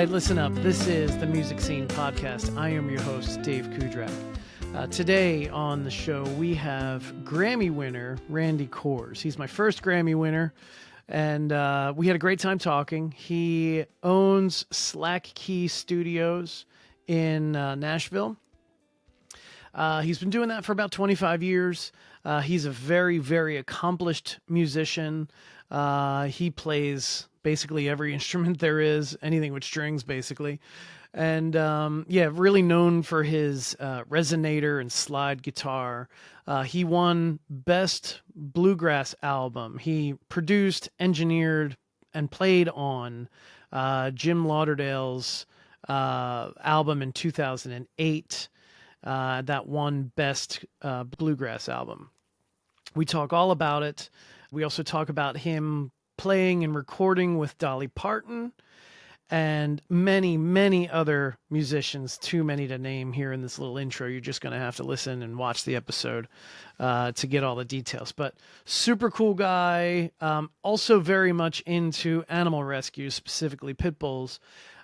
right, listen up. This is the Music Scene Podcast. I am your host, Dave Cudrak. Today on the show, we have Grammy winner Randy Kohrs. He's my first Grammy winner, and we had a great time talking. He owns Slack Key Studios in Nashville. He's been doing that for about 25 years. He's a very, very accomplished musician. He plays basically every instrument there is, anything with strings, basically. And really known for his resonator and slide guitar. He won Best Bluegrass Album. He produced, engineered, and played on Jim Lauderdale's album in 2008. That won Best Bluegrass Album. We talk all about it. We also talk about him playing and recording with Dolly Parton and many, many other musicians, too many to name here in this little intro. You're just going to have to listen and watch the episode to get all the details. But super cool guy, also very much into animal rescue, specifically pit bulls.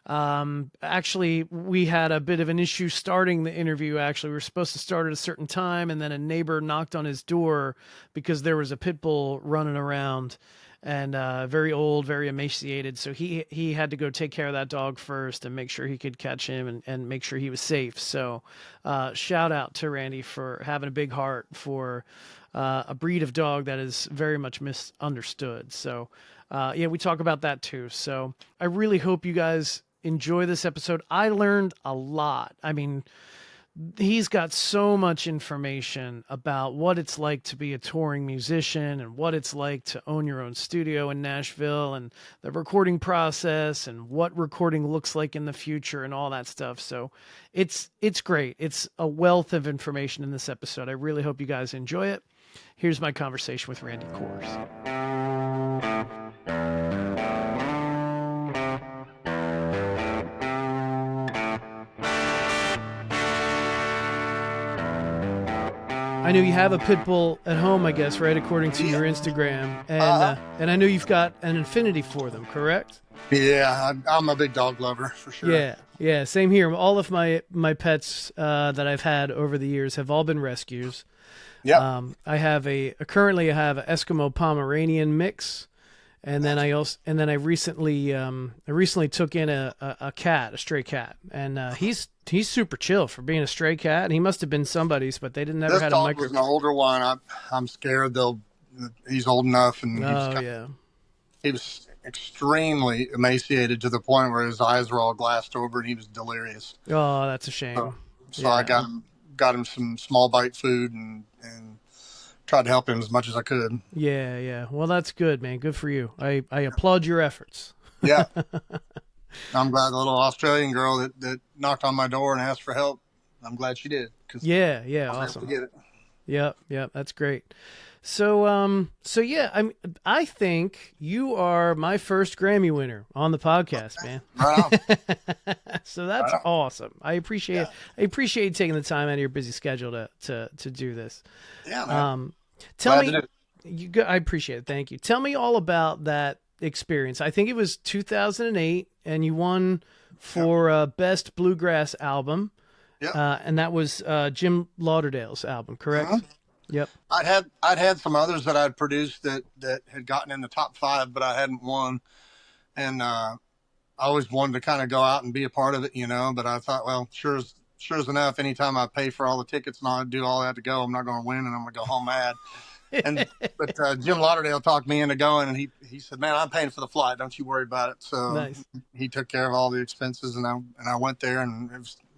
Actually, we had a bit of an issue starting the interview. Actually, we were supposed to start at a certain time, and then a neighbor knocked on his door because there was a pit bull running around, and very old, very emaciated. So he had to go take care of that dog first and make sure he could catch him and make sure he was safe. So shout out to Randy for having a big heart for a breed of dog that is very much misunderstood. So we talk about that too. So I really hope you guys enjoy this episode. I learned a lot. I mean, he's got so much information about what it's like to be a touring musician and what it's like to own your own studio in Nashville and the recording process and what recording looks like in the future and all that stuff. So it's great. It's a wealth of information in this episode. I really hope you guys enjoy it. Here's my conversation with Randy Kohrs. I know you have a pit bull at home, I guess, right? According to your Instagram. And I know you've got an affinity for them, correct? Yeah, I'm a big dog lover, for sure. Yeah, same here. All of my pets that I've had over the years have all been rescues. Yeah. I currently have an Eskimo Pomeranian mix. And then I recently took in a cat, a stray cat, and he's super chill for being a stray cat. And he must have been somebody's, but they didn't ever had a micro. This dog was an older one. I'm scared he's old enough, and he was extremely emaciated to the point where his eyes were all glassed over, and he was delirious. Oh, that's a shame. So I got him some small bite food and tried to help him as much as I could. Yeah. Well, that's good, man. Good for you. I applaud your efforts. Yeah. I'm glad the little Australian girl that knocked on my door and asked for help, I'm glad she did. Yeah. Awesome. Get it. Yep. That's great. So I think you are my first Grammy winner on the podcast, man. Right. So that's awesome. I appreciate you taking the time out of your busy schedule to do this. Yeah, man. Tell me, I appreciate it. Thank you. Tell me all about that experience. I think it was 2008, and you won for Best Bluegrass Album. Yeah. And that was Jim Lauderdale's album, correct? Uh-huh. Yep. I'd had some others that I'd produced that had gotten in the top 5, but I hadn't won. And I always wanted to kind of go out and be a part of it, but I thought, well, sure as enough, anytime I pay for all the tickets and I do all that to go, I'm not going to win, and I'm going to go home mad. But Jim Lauderdale talked me into going, and he said, man, I'm paying for the flight. Don't you worry about it. So nice. He took care of all the expenses, and I went there, and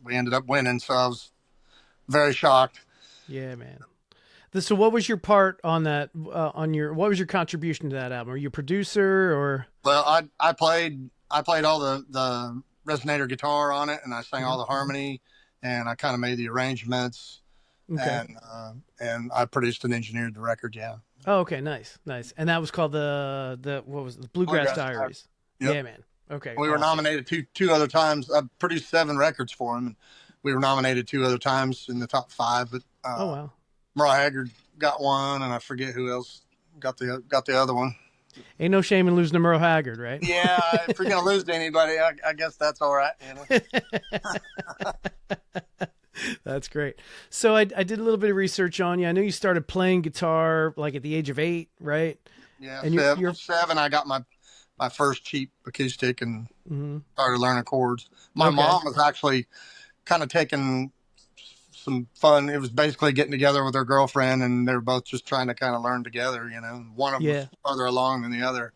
we ended up winning. So I was very shocked. Yeah, man. So what was your part on that, what was your contribution to that album? Were you a producer or? Well, I played all the resonator guitar on it, and I sang all the harmony, and I kind of made the arrangements. Okay. And I produced and engineered the record. Yeah. Oh, okay. Nice. And that was called the Bluegrass Diaries. Yep. Yeah, man. Okay. We were nominated two other times. I produced 7 records for him, and we were nominated 2 other times in the top 5. But oh wow. Mariah Haggard got one, and I forget who else got the other one. Ain't no shame in losing to Merle Haggard, right? Yeah, if you're gonna lose to anybody, I guess that's all right. That's great. So I did a little bit of research on you. I know you started playing guitar like at the age of 8, right? Yeah, And you're 7. I got my first cheap acoustic and mm-hmm. started learning chords. My Okay. mom was actually kind of taking some fun. It was basically getting together with her girlfriend, and they were both just trying to kind of learn together. One of them was further along than the other,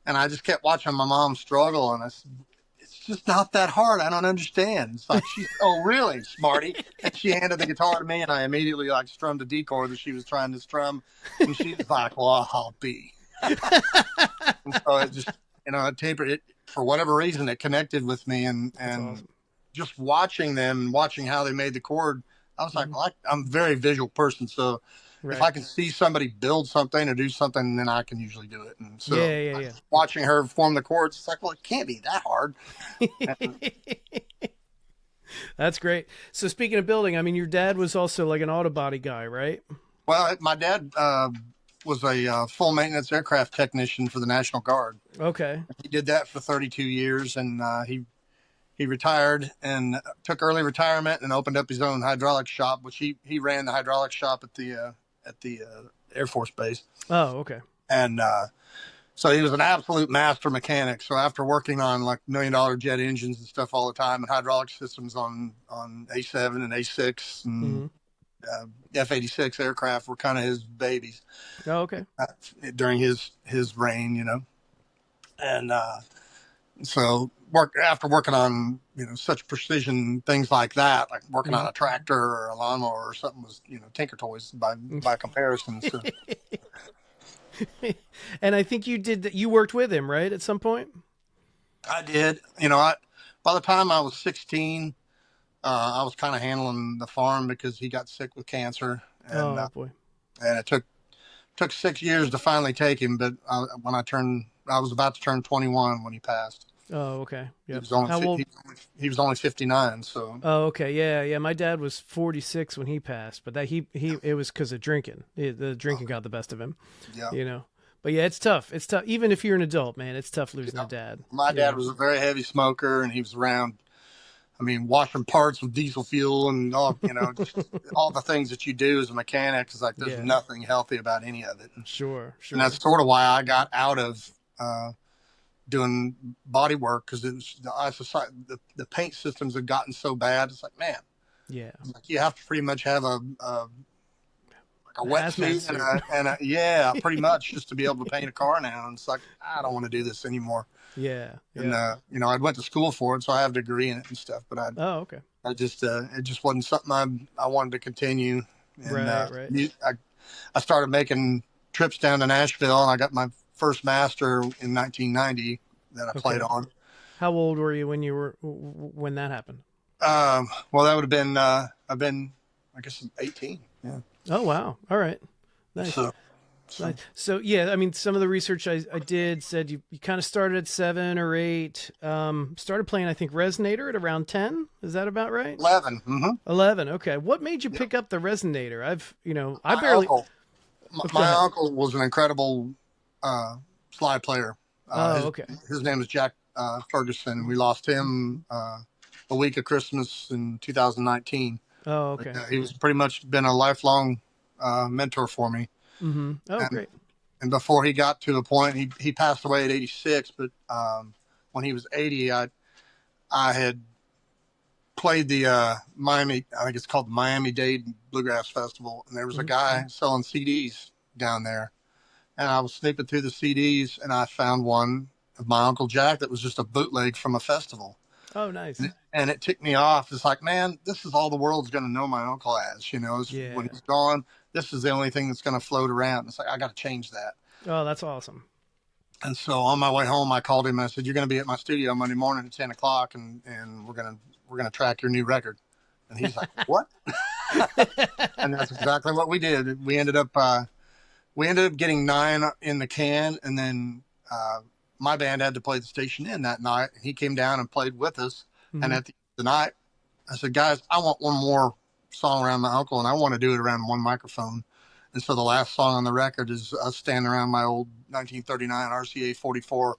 and I just kept watching my mom struggle, and I said, it's just not that hard. I don't understand. It's like, oh, really, smarty? And she handed the guitar to me, and I immediately like strummed a D chord that she was trying to strum, and she was like, well, I'll be. And so it just, it tapered it for whatever reason. It connected with me, and awesome. Just watching them and watching how they made the chord, I was like, I'm a very visual person, so if I can see somebody build something or do something, then I can usually do it. And so watching her form the chords, it's like, well, it can't be that hard. That's great. So speaking of building, I mean, your dad was also like an auto body guy, right? Well, my dad was a full maintenance aircraft technician for the National Guard. Okay. He did that for 32 years, and he retired and took early retirement and opened up his own hydraulics shop, which he ran the hydraulics shop at the Air Force Base. Oh, okay. And so he was an absolute master mechanic. So after working on like $1 million jet engines and stuff all the time, and hydraulic systems on A7 and A6 and F-86 aircraft were kind of his babies. Oh, okay. During his reign, and so after working on such precision things like that, like working on a tractor or a lawnmower or something, was tinker toys by comparison. So. And I think you did that. You worked with him, right, at some point? I did. By the time I was 16, I was kind of handling the farm because he got sick with cancer. And, boy! And it took 6 years to finally take him. But when I was about to turn 21 when he passed. Oh, okay. Yeah. How old? He was only 59. So. Oh, okay. Yeah. My dad was 46 when he passed, but it was because of drinking. The drinking got the best of him. Yeah. But yeah, it's tough. It's tough. Even if you're an adult, man, it's tough losing a dad. My dad was a very heavy smoker, and he was around. I mean, washing parts with diesel fuel and all, just all the things that you do as a mechanic. Is like there's nothing healthy about any of it. Sure. And that's sort of why I got out of doing body work, because it was the paint systems had gotten so bad. It's like, man, like you have to pretty much have a wetsuit and pretty much just to be able to paint a car now. And it's like, I don't want to do this anymore. Yeah. And I went to school for it, so I have a degree in it and stuff. But I just it just wasn't something I wanted to continue. And, right. I started making trips down to Nashville, and I got my first master in 1990 that I played on. How old were you when that happened? Well, that would have been I've been, I guess, 18. Yeah. Oh wow! All right, nice. So yeah, I mean, some of the research I did said you kind of started at 7 or 8. Started playing, I think, resonator at around 10. Is that about right? 11. Mm-hmm. 11. Okay. What made you pick up the resonator? My uncle was an incredible slide player. His name is Jack Ferguson. We lost him a week of Christmas in 2019. Oh, okay. He was pretty much been a lifelong mentor for me. Mm-hmm. Oh, great. And before he got to the point, he passed away at 86, but when he was 80, I had played the Miami, I think it's called the Miami-Dade Bluegrass Festival, and there was a guy selling CDs down there. And I was snipping through the CDs, and I found one of my Uncle Jack that was just a bootleg from a festival. Oh, nice. And it ticked me off. It's like, man, this is all the world's going to know my uncle as, when he's gone, this is the only thing that's going to float around. It's like, I got to change that. Oh, that's awesome. And so on my way home, I called him and I said, you're going to be at my studio Monday morning at 10 o'clock and we're going to track your new record. And he's like, what? And that's exactly what we did. We ended up getting 9 in the can. And then, my band had to play the station in that night. He came down and played with us. Mm-hmm. And at the end of the night, I said, guys, I want one more song around my uncle, and I want to do it around one microphone. And so the last song on the record is us standing around my old 1939 RCA 44,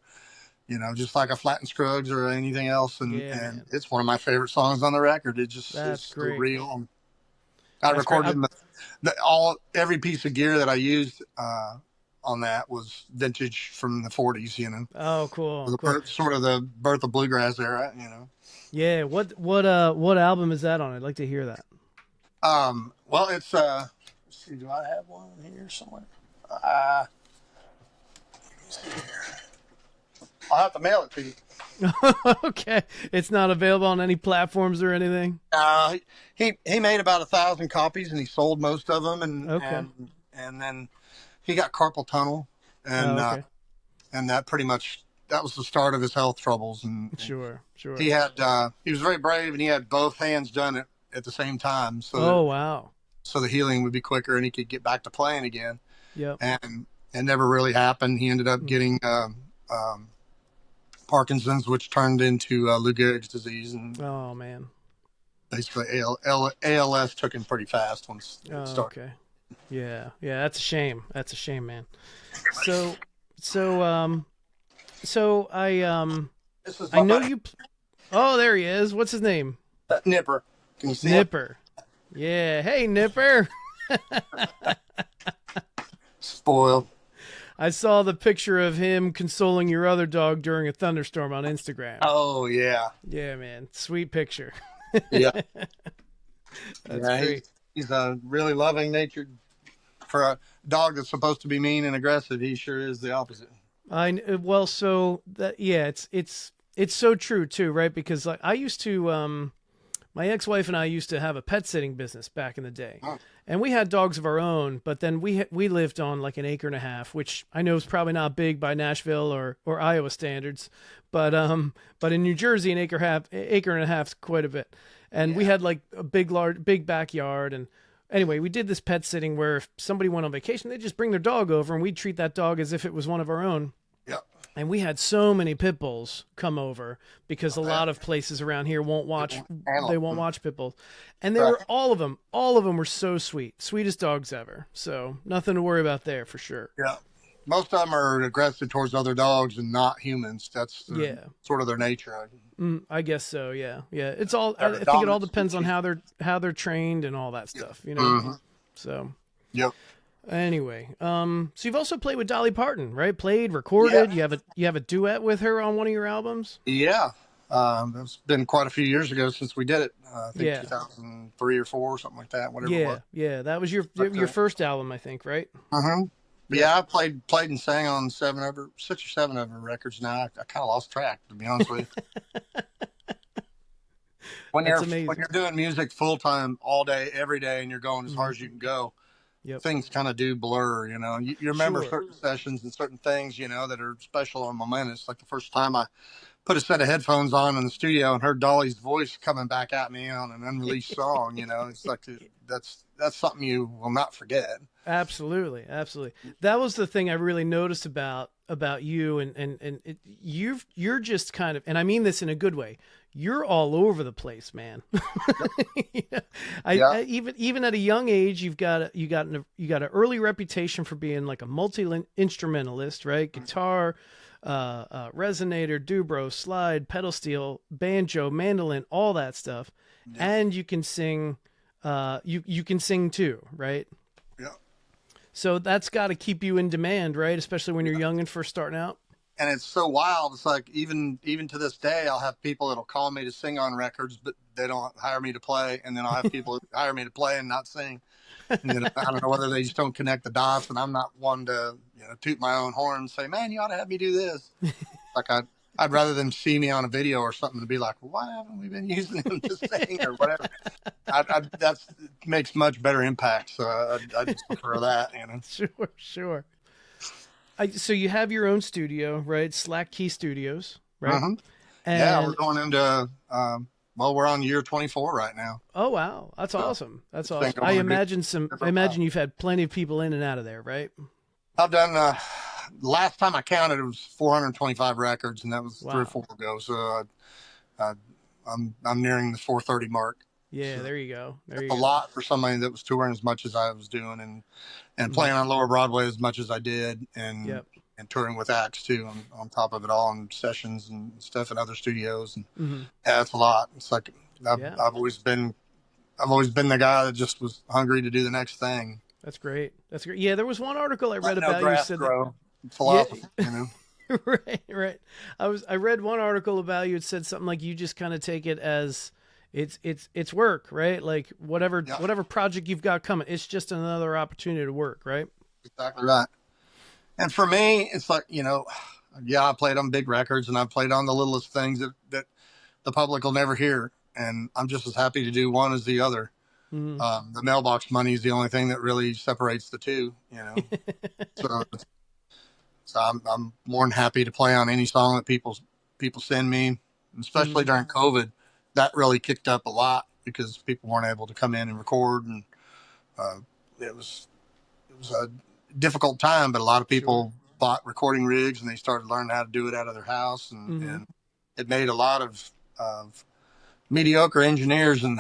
just like a Flatt and Scruggs or anything else. Yeah, And man. it's one of my favorite songs on the record. It just That's is so great. real. I That's great. recorded every piece of gear that I used on that was vintage from the 40s, Oh, cool. Cool. sort of the birth of bluegrass era. Yeah. What album is that on? I'd like to hear that. Well, it's let's see, do I have one here somewhere? Let me see here. I'll have to mail it to you. Okay. It's not available on any platforms or anything. He made about 1,000 copies and he sold most of them, Okay. and then he got carpal tunnel, and Okay. and that was the start of his health troubles, and Sure. he was very brave, and he had both hands done at the same time, Oh, wow. so the healing would be quicker and he could get back to playing again. Yep. And it never really happened. He ended up getting Parkinson's, which turned into Lou Gehrig's disease, and Oh, man. basically ALS took him pretty fast once it started. Okay. Yeah. Yeah. That's a shame. That's a shame, man. So This is I know my you. Oh, there he is. What's his name? Nipper. Can you see him? Nipper. Yeah. Hey, Nipper. Spoiled. I saw the picture of him consoling your other dog during a thunderstorm on Instagram. Oh yeah. Yeah, man. Sweet picture. Yeah. That's great. He's a really loving natured. For a dog that's supposed to be mean and aggressive, he sure is the opposite. Well, so that, yeah, it's so true too, right? Because like I used to, my ex-wife and I used to have a pet sitting business back in the day, and we had dogs of our own. But then we lived on like an acre and a half, which I know is probably not big by Nashville or Iowa standards, but in New Jersey, an acre and a half is quite a bit. And we had like a big backyard. And anyway, we did this pet sitting where if somebody went on vacation, they'd just bring their dog over and we'd treat that dog as if it was one of our own. Yep. And we had so many pit bulls come over because a lot of places around here won't watch pit bulls. And they were all of them were so sweet. Sweetest dogs ever. So nothing to worry about there for sure. Yeah. Most of them are aggressive towards other dogs and not humans. That's sort of their nature. I guess so. Yeah. Yeah. It's all, I think it all depends on how they're trained and all that stuff, Mm-hmm. So. Yep. Anyway, so you've also played with Dolly Parton, right? Recorded. Yeah. You have a duet with her on one of your albums. Yeah. It's been quite a few years ago since we did it. I think 2003 or 4 or something like that. Whatever. It was. Yeah. That was your first album, I think, right? Mm-hmm. Yeah, I played and sang on 6 or 7 of her records now. I kind of lost track, to be honest with you. When you're doing music full time all day, every day, and you're going as hard as you can go, things kind of do blur. You remember certain sessions and certain things, that are special and momentous. Like the first time I put a set of headphones on in the studio and heard Dolly's voice coming back at me on an unreleased song. It's like that's something you will not forget. Absolutely. That was the thing I really noticed about you, and you're just kind of, and I mean this in a good way. You're all over the place, man. Even at a young age, you got an early reputation for being like a multi-instrumentalist, right? Guitar, resonator, dobro, slide, pedal steel, banjo, mandolin, all that stuff, and you can sing. You can sing too, right? Yeah. So that's got to keep you in demand, right? Especially when you're young and first starting out. And it's so wild. It's like even to this day, I'll have people that'll call me to sing on records, but they don't hire me to play. And then I'll have people hire me to play and not sing. And then I don't know whether they just don't connect the dots. And I'm not one to toot my own horn and say, "Man, you ought to have me do this." Like I'd rather them see me on a video or something to be like, well, why haven't we been using him to sing or whatever? That makes much better impact. So I just prefer that. Sure. So you have your own studio, right? Slack Key Studios, right? Mm-hmm. And we're going into, we're on year 24 right now. Oh, wow. That's awesome. That's awesome. I imagine you've had plenty of people in and out of there, right? I've done, last time I counted, it was 425 records, and that was 3 or 4 ago. So I'm nearing the 430 mark. Yeah, So there you go. There it's you a go. lot for somebody that was touring as much as I was doing, and playing on Lower Broadway as much as I did, Yep. and touring with acts too on top of it all, and sessions and stuff in other studios. And Hmm. yeah, it's a lot. It's like Yeah, I've always been the guy that just was hungry to do the next thing. that's great. That's great. Yeah, there was one article I read Let no about you grass said that. grow Yeah, philosophy, you know. right, right. I read one article about you. It said something like you just kind of take it as it's work, right? Like Yeah, whatever project you've got coming, it's just another opportunity to work, right? exactly right. And for me, it's like, yeah, I played on big records and I played on the littlest things that the public will never hear. And I'm just as happy to do one as the other. Mm. The mailbox money is the only thing that really separates the two, So, so I'm more than happy to play on any song that people send me, especially Mm. during COVID. That really kicked up a lot because people weren't able to come in and record, and uh, it was it was a difficult time. But a lot of Sure. people bought recording rigs and they started learning how to do it out of their house, Hmm. and it made a lot of mediocre engineers and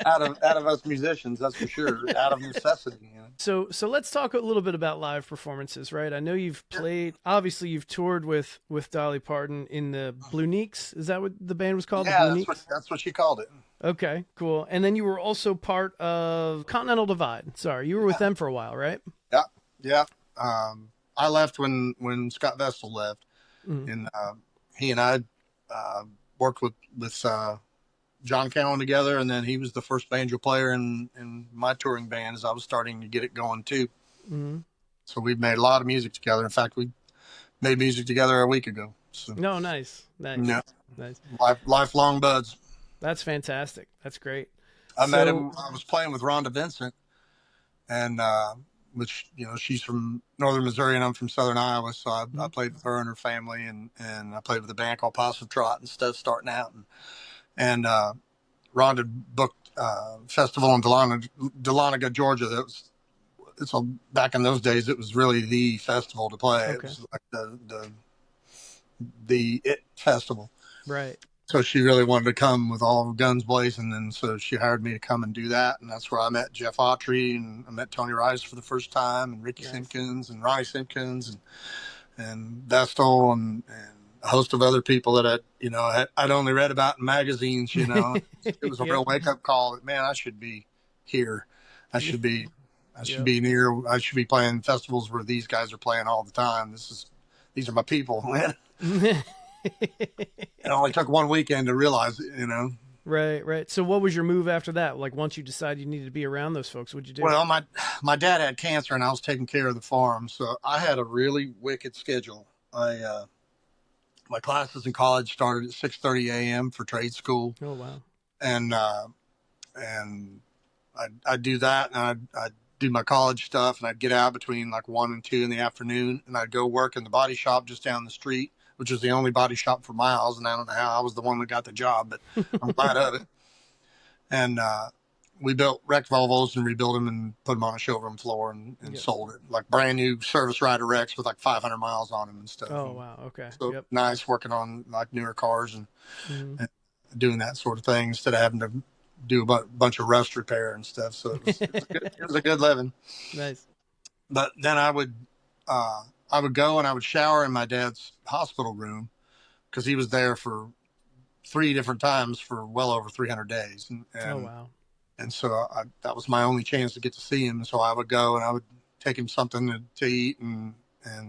out of us musicians, that's for sure, out of necessity. So let's talk a little bit about live performances, right? I know you've played. Obviously, you've toured with Dolly Parton in the Blue Neeks. Is that what the band was called? The Yeah, Blue that's what Neeks. that's what she called it. Okay, cool. And then you were also part of Continental Divide. Sorry, you were with Yeah, them for a while, right? yeah, yeah. I left when Scott Vestal left, Mm. and he and I uh, worked with John Cowan together, and then he was the first banjo player in my touring band as I was starting to get it going too. Mm. So we've made a lot of music together. In fact, we made music together a week ago. So No, nice, yeah, nice, nice. lifelong buds. That's fantastic. That's great. I met him. So, I was playing with Rhonda Vincent, and which she's from northern Missouri and I'm from southern Iowa, so I mm, played with her and her family, and I played with a band called Positive Trot and stuff starting out, and Rhonda booked a festival in Dahlonega, Georgia. That was it's a, back in those days. It was really the festival to play. It okay, was like the it festival. right. So she really wanted to come with all guns blazing, and so she hired me to come and do that. And that's where I met Jeff Autry, and I met Tony Rice for the first time, and Ricky Nice. Simpkins, and Ronnie Simpkins, and Vestal, and a host of other people that I'd only read about in magazines. It was a Yep. real wake up call that, man, I should be here. I should be, I should Yep. be near. I should be playing festivals where these guys are playing all the time. These are my people, man. It only took one weekend to realize it. Right, right. So what was your move after that? Like once you decided you needed to be around those folks, what'd you do? Well, my dad had cancer, and I was taking care of the farm, so I had a really wicked schedule. My classes in college started at 6:30 a.m. for trade school, Oh wow. and I'd do that, and I'd do my college stuff, and I'd get out between like 1 and 2 in the afternoon, and I'd go work in the body shop just down the street, which was the only body shop for miles, and I don't know how I was the one that got the job, but I'm glad of it. And we built wrecked Volvos and rebuilt them and put them on a showroom floor, and Yep. sold it like brand new service rider wrecks with like 500 miles on them and stuff. Oh And wow. Okay. so Yep. nice working on like newer cars, Hmm. and doing that sort of thing instead of having to do a bunch of rust repair and stuff. So it was a good living. Nice. But then I would go and I would shower in my dad's hospital room because he was there for 3 different times for well over 300 days, and Oh and wow. and so that was my only chance to get to see him. So I would go and I would take him something to eat, and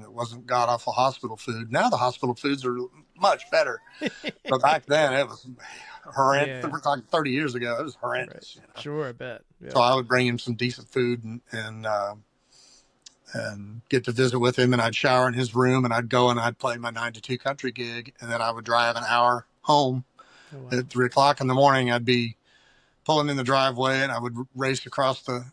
it wasn't god awful hospital food. Now the hospital foods are much better, but back then it was horrendous. Yeah. We're talking 30 years ago. It was Right. horrendous. Sure. I bet. So Yep. I would bring him some decent food, and get to visit with him, and I'd shower in his room, and I'd go and I'd play my 9 to 2 country gig, and then I would drive an hour home. Oh wow. At 3 o'clock in the morning, I'd be pulling in the driveway, and I would race across the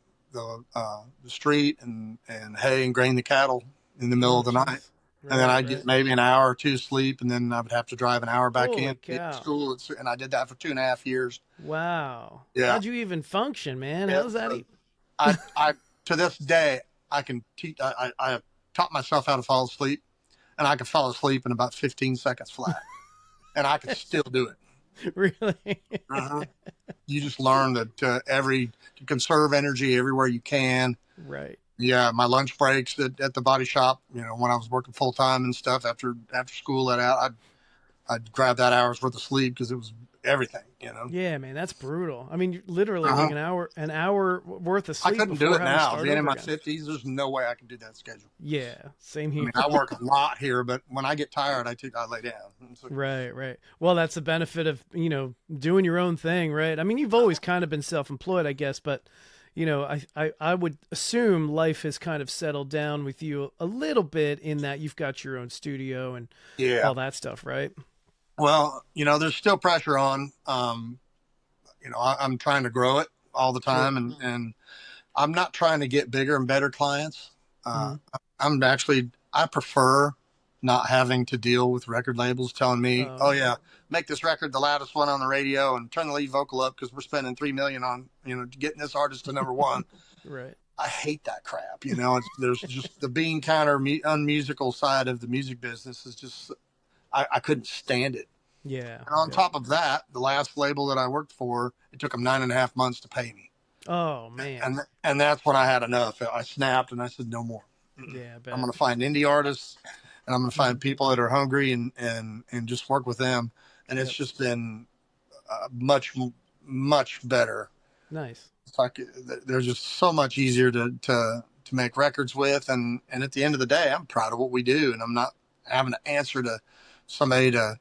street and hay and grain the cattle in the middle Oh of the night. jeez. And then Right. I'd get Right. maybe an hour or two sleep, and then I would have to drive an hour back Holy in to get to cow. school. And I did that for 2.5 years. Wow. Yeah. How'd you even function, man? Yeah. How's that? So I to this day, I can teach. I have taught myself how to fall asleep, and I can fall asleep in about 15 seconds flat, and I can still do it. Really? Uh-huh. You just learn that to conserve energy everywhere you can. Right. Yeah, my lunch breaks at the body shop, when I was working full time and stuff after school let out, I'd grab that hour's worth of sleep because it was everything. Yeah, man, that's brutal. I mean, literally like Uh-huh. an hour worth of I sleep couldn't do before it having to now. start Being in over my again. 50s, there's no way I can do that schedule. Yeah, same I here. mean, I work a lot here, but when I get tired, I lay down. So, Right, right. Well, that's the benefit of, doing your own thing, right? I mean, you've always kind of been self-employed, I guess, but I would assume life has kind of settled down with you a little bit in that you've got your own studio and yeah. all that stuff, right? Well, there's still pressure on. I'm trying to grow it all the Sure. time, and I'm not trying to get bigger and better clients. Uh, Hmm. I prefer not having to deal with record labels telling me, "Oh Oh, yeah, make this record the loudest one on the radio and turn the lead vocal up because we're spending $3 million on getting this artist to number one." right. I hate that crap. There's just the bean counter, unmusical side of the music business is just I couldn't stand it. Yeah. And on Yep. top of that, the last label that I worked for, it took them 9.5 months to pay me. Oh, man. And that's when I had enough. I snapped and I said, no more. Yeah, I I'm bet. going to find indie artists and I'm going to Hmm. find people that are hungry and just work with them. And it's Yep. just been much, much better. Nice. It's like they're just so much easier to make records with. And at the end of the day, I'm proud of what we do. And I'm not having to answer to somebody to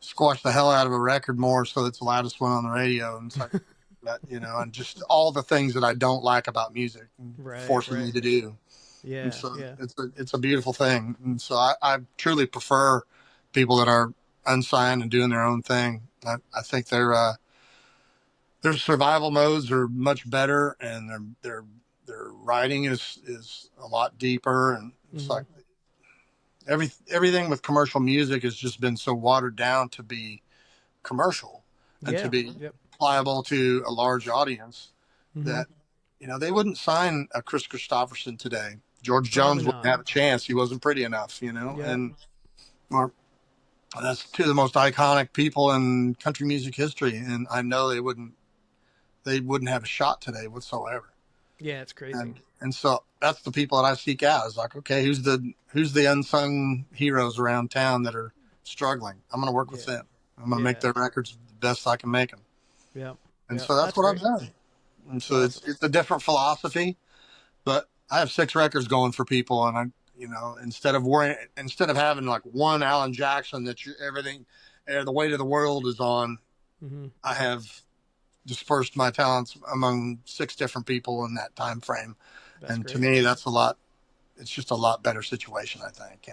squash the hell out of a record more so it's the loudest one on the radio. And it's like, that, and just all the things that I don't like about music Right, forcing right. me to do. And Yeah, so yeah. it's a beautiful thing. And so I truly prefer people that are unsigned and doing their own thing. I think their survival modes are much better, and their writing is a lot deeper. And it's Hmm. like everything with commercial music has just been so watered down to be commercial and to Yeah. be Yep. pliable to a large audience Hmm. that they wouldn't sign a Chris Christopherson today. George Probably Jones wouldn't not. have a chance. He wasn't pretty enough, Yep. and or, that's two of the most iconic people in country music history. And I know they wouldn't have a shot today whatsoever. Yeah, it's crazy. And so that's the people that I seek out. Is like, okay, who's the unsung heroes around town that are struggling? I'm going to work with Yeah. them. I'm going to make Yeah. their records the best I can make them. Yep. And Yep. so that's That's what I've great. done. And That's so it's awesome. it's a different philosophy, but I have 6 records going for people, and instead of having like one Alan Jackson that everything, the weight of the world is on, Hmm. I have dispersed my talents among 6 different people in that time frame, That's and to great. me, that's a lot. It's just a lot better situation, I think.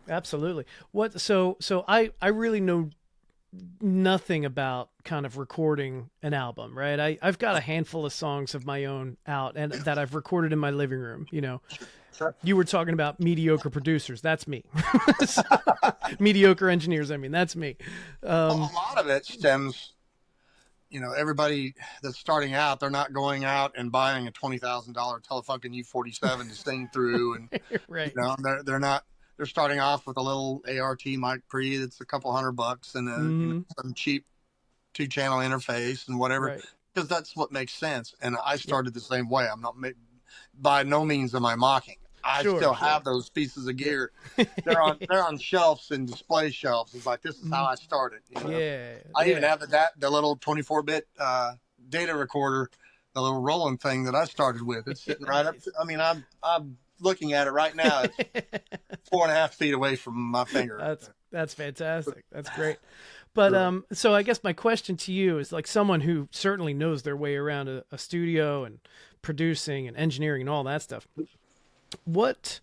Absolutely. So I really know nothing about kind of recording an album, right? I've got a handful of songs of my own out and that I've recorded in my living room. Sure. You were talking about mediocre producers. That's me. So, mediocre engineers. I mean, that's me. Well, Um, a lot of it stems. Everybody that's starting out, they're not going out and buying a $20,000 Telefunken U47 to sing through, and right. they're not. They're starting off with a little ART mic pre that's a couple $100 and Hmm. some cheap 2-channel interface and whatever, Right. because that's what makes sense. And I Yep. started the same way. I'm not by no means am I mocking. I Sure. still Sure. have those pieces of Yep. gear. They're on shelves and display shelves. It's like, this is how Mhm. I started. Yeah. I even Yeah. have the little 24-bit data recorder, the little rolling thing that I started with. It's sitting right up. Nice. I mean, I'm looking at it right now. It's 4.5 feet away from my finger. That's fantastic. That's great. But so I guess my question to you is like someone who certainly knows their way around a studio and producing and engineering and all that stuff. What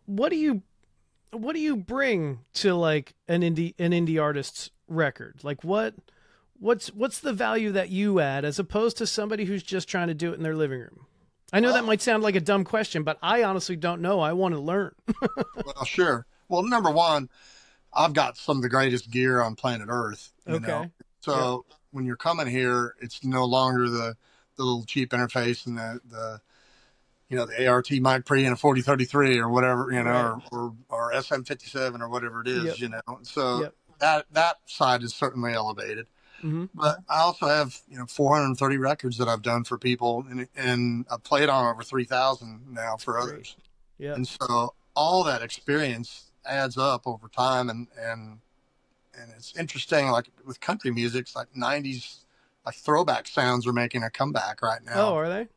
what do you bring to like an indie artist's record? Like what's the value that you add as opposed to somebody who's just trying to do it in their living room? I know that Well, might sound like a dumb question, but I honestly don't know. I want to learn. well, sure. Well, number one, I've got some of the greatest gear on planet Earth. Okay. Yep. So when you're coming here, it's no longer the little cheap interface and the ART mic pre and a 4033 or whatever, Right. or SM57 or whatever it Yep. is. So Yep. that side is certainly elevated. Mm-hmm. But I also have 430 records that I've done for people, and I've played on over 3,000 now It's for great. others. Yeah. And so all that experience adds up over time, and it's interesting. Like with country music, it's like '90s, like throwback sounds are making a comeback right Oh, now, are they?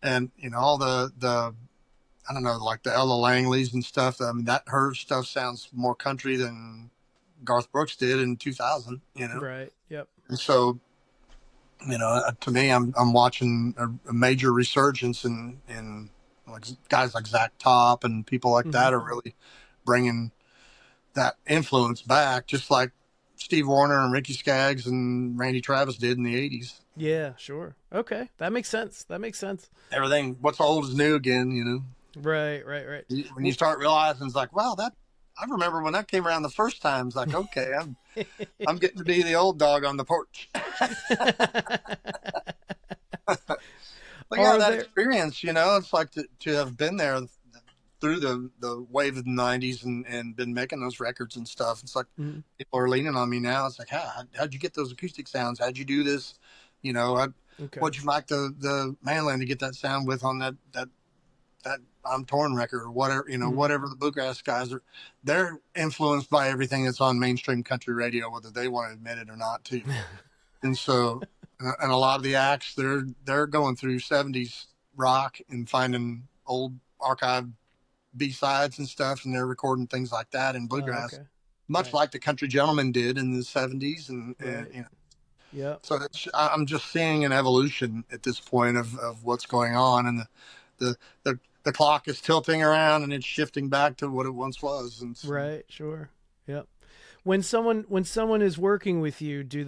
and all the I don't know, like the Ella Langleys and stuff. I mean, that her stuff sounds more country than Garth Brooks did in 2000. Right. Yep. And so to me, I'm watching a major resurgence in like guys like Zach Top and people like Mm-hmm. that are really bringing that influence back, just like Steve Wariner and Ricky Skaggs and Randy Travis did in the '80s. Yeah. Sure. Okay. That makes sense. That makes sense. Everything, what's old is new again. Right. Right. Right. When you start realizing, it's like, wow, that I remember when that came around the first time. It's like, okay, I'm getting to be the old dog on the porch. But yeah, Are that there? experience, it's like to have been there through the wave of the '90s and been making those records and stuff. It's like Mhm. people are leaning on me now. It's like, how'd you get those acoustic sounds? How'd you do this? Okay. What'd you like the mandolin to get that sound with on that I'm Torn record or whatever, Mhm. whatever the bluegrass guys are, they're influenced by everything that's on mainstream country radio, whether they want to admit it or not too. And so, and a lot of the acts, they're going through '70s rock and finding old archive B-sides and stuff, and they're recording things like that in Oh, bluegrass, okay. much Right. like the country gentlemen did in the '70s, Right. and Yep. so I'm just seeing an evolution at this point of what's going on, and the the clock is tilting around and it's shifting back to what it once was, and so, Right. Sure. Yep. When someone is working with you, do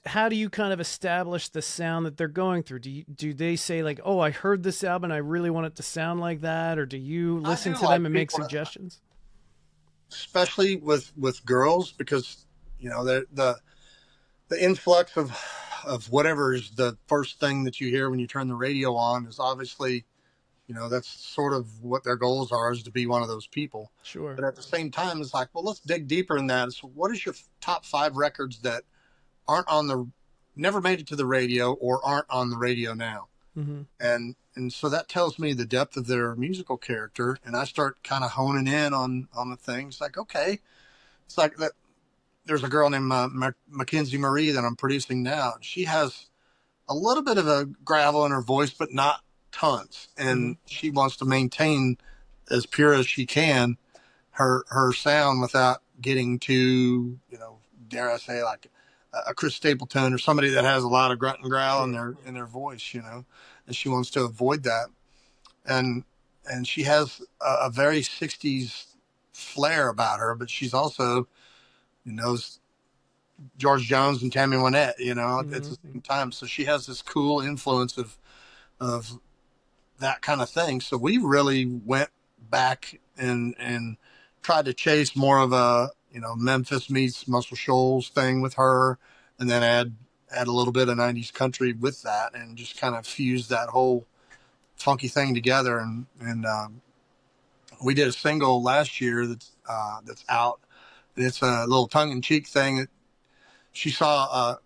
how do you kind of establish the sound that they're going through? Do they say like, "Oh, I heard this album, I really want it to sound like that," or do you I listen do to them like and make people to, suggestions? especially with girls, because the influx of whatever is the first thing that you hear when you turn the radio on is obviously, that's sort of what their goals are, is to be one of those people. Sure. But at the same time, it's like, well, let's dig deeper in that. So what is your top 5 records that aren't on the never made it to the radio or aren't on the radio now? Mm-hmm. And so that tells me the depth of their musical character, and I start kind of honing in on the things. Like, okay, it's like that. There's a girl named Mackenzie Marie that I'm producing now. She has a little bit of a gravel in her voice, but not tons. Mm-hmm. And she wants to maintain as pure as she can her sound without getting too, dare I say, like a Chris Stapleton or somebody that has a lot of grunt and growl in Sure. their voice, and she wants to avoid that. And she has a very '60s flair about her, but she's also, knows George Jones and Tammy Wynette, at the Mm-hmm. same time. So she has this cool influence of that kind of thing. So we really went back and tried to chase more of a, Memphis meets Muscle Shoals thing with her, and then add a little bit of '90s country with that, and just kind of fuse that whole funky thing together. And we did a single last year that's out. It's a little tongue in cheek thing that she saw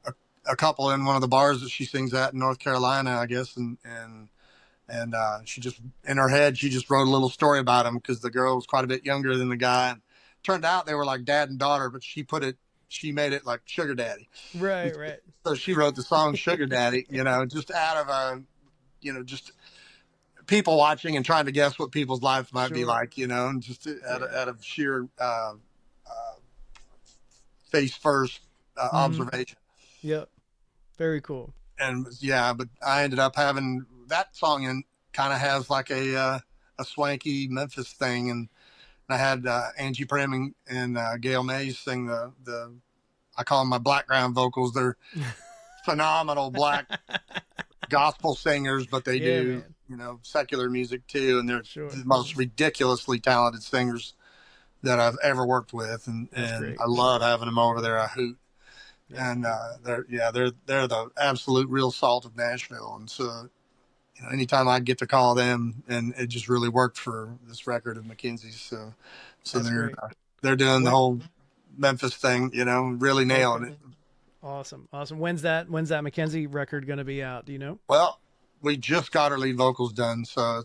a couple in one of the bars that she sings at in North Carolina, I guess, and she just in her head she just wrote a little story about him because the girl was quite a bit younger than the guy. And turned out they were like dad and daughter, but she made it like sugar daddy. Right. Right. So she wrote the song Sugar Daddy, just out of just people watching and trying to guess what people's lives might be Sure. like, and just Yeah. out of sheer face first Mm-hmm. observation. Yep. Very cool. And yeah, but I ended up having that song in kind of has like a swanky Memphis thing, and I had Angie Prim and Gail Mays sing the I call them my background vocals. They're phenomenal black gospel singers, but they Yeah, do man. secular music too, and they're Sure. the most ridiculously talented singers that I've ever worked with, That's and great. I love having them over there. I hoot. Yeah. And they're the absolute real salt of Nashville, and so anytime I get to call them, and it just really worked for this record of Mackenzie's. So That's they're great. they're doing the whole Memphis thing, really nailing it. Awesome. When's that Mackenzie record going to be out? Do you know? Well, we just got her lead vocals done, so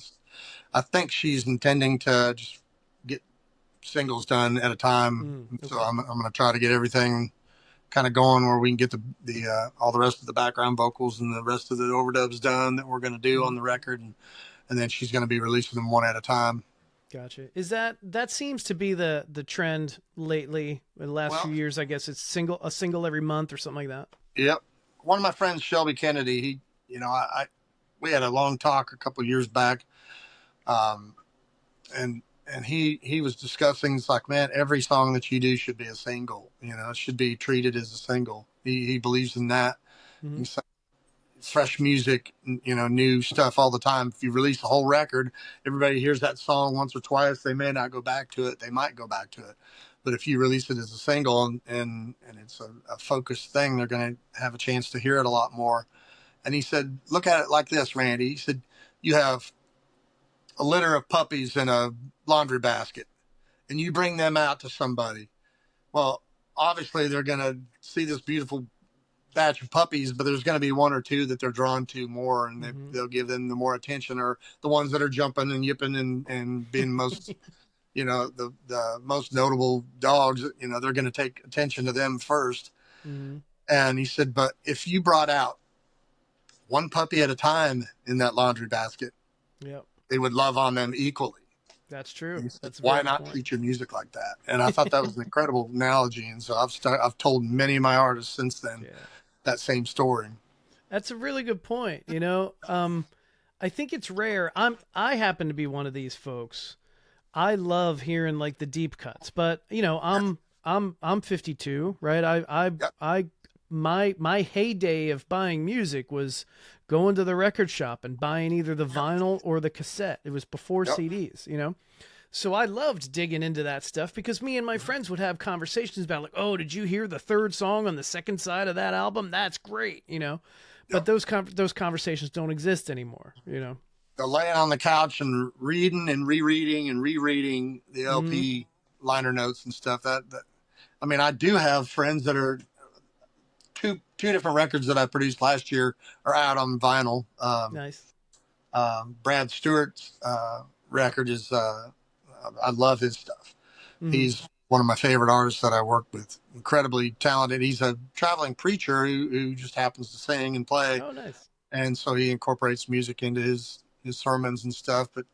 I think she's intending to just get singles done at a time. Okay. So I'm going to try to get everything kind of going where we can get the all the rest of the background vocals and the rest of the overdubs done that we're going to do on the record, and then she's going to be releasing them one at a time. Gotcha. Is that seems to be the trend lately in the last few years? I guess it's a single every month or something like that. Yep. One of my friends, Shelby Kennedy, we had a long talk a couple of years back, and he was discussing, it's like, man, every song that you do should be a single. It should be treated as a single. He believes in that. Mm-hmm. Fresh music, new stuff all the time. If you release a whole record, everybody hears that song once or twice. They may not go back to it. They might go back to it. But if you release it as a single and it's a focused thing, they're going to have a chance to hear it a lot more. And he said, look at it like this, Randy. He said, you have a litter of puppies in a laundry basket and you bring them out to somebody. Well, obviously they're going to see this beautiful batch of puppies, but there's going to be one or two that they're drawn to more, and they'll give them the more attention, or the ones that are jumping and yipping and being most, the most notable dogs, they're going to take attention to them first. Mm-hmm. And he said, but if you brought out one puppy at a time in that laundry basket, they would love on them equally. That's true. That's why not treat your music like that? And I thought that was an incredible analogy. And so I've told many of my artists since then that same story. That's a really good point. I think it's rare. I happen to be one of these folks. I love hearing like the deep cuts, but I'm 52, right? My heyday of buying music was going to the record shop and buying either the vinyl or the cassette. It was before CDs, So I loved digging into that stuff because me and my friends would have conversations about like, oh, did you hear the third song on the second side of that album? That's great, But those conversations don't exist anymore, They're laying on the couch and reading and rereading and rereading the LP liner notes and stuff. I do have friends that are two different records that I produced last year are out on vinyl. Nice. Brad Stewart's record is, I love his stuff. Mm-hmm. He's one of my favorite artists that I work with. Incredibly talented. He's a traveling preacher who just happens to sing and play. Oh, nice. And so he incorporates music into his sermons and stuff. But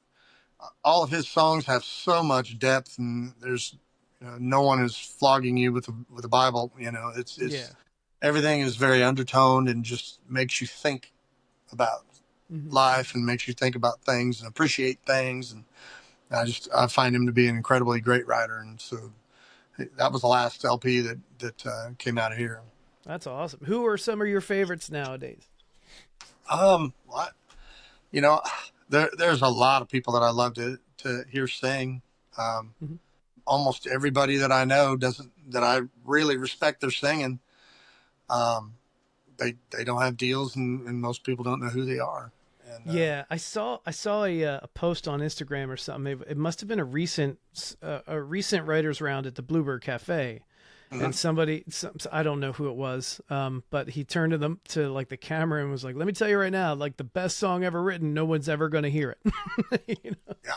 all of his songs have so much depth, and there's no one is flogging you with the Bible. It's everything is very undertoned and just makes you think about life and makes you think about things and appreciate things. And I find him to be an incredibly great writer. And so that was the last LP that came out of here. That's awesome. Who are some of your favorites nowadays? There's a lot of people that I love to hear sing. Almost everybody that I know that I really respect their singing. They don't have deals, and most people don't know who they are. And, I saw a post on Instagram or something. It must have been a recent writers round at the Bluebird Cafe, and somebody, I don't know who it was, but he turned to them to like the camera and was like, "Let me tell you right now, like the best song ever written, no one's ever going to hear it." Yeah,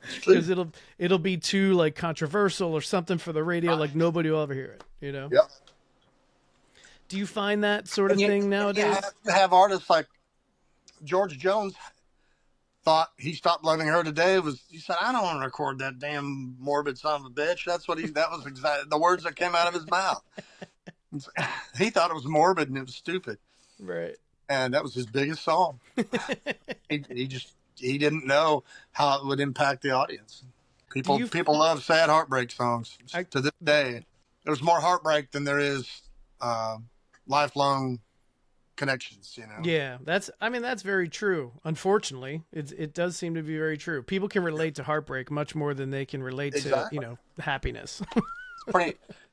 because it'll be too like controversial or something for the radio, like nobody will ever hear it. Yep. Do you find that sort of thing nowadays? You have artists like George Jones thought he stopped loving her today. He said, I don't want to record that damn morbid son of a bitch. That was exactly the words that came out of his mouth. He thought it was morbid and it was stupid. Right. And that was his biggest song. he didn't know how it would impact the audience. People love sad heartbreak songs to this day. There's more heartbreak than there is lifelong connections, Yeah, that's very true. Unfortunately, it does seem to be very true. People can relate to heartbreak much more than they can relate to happiness.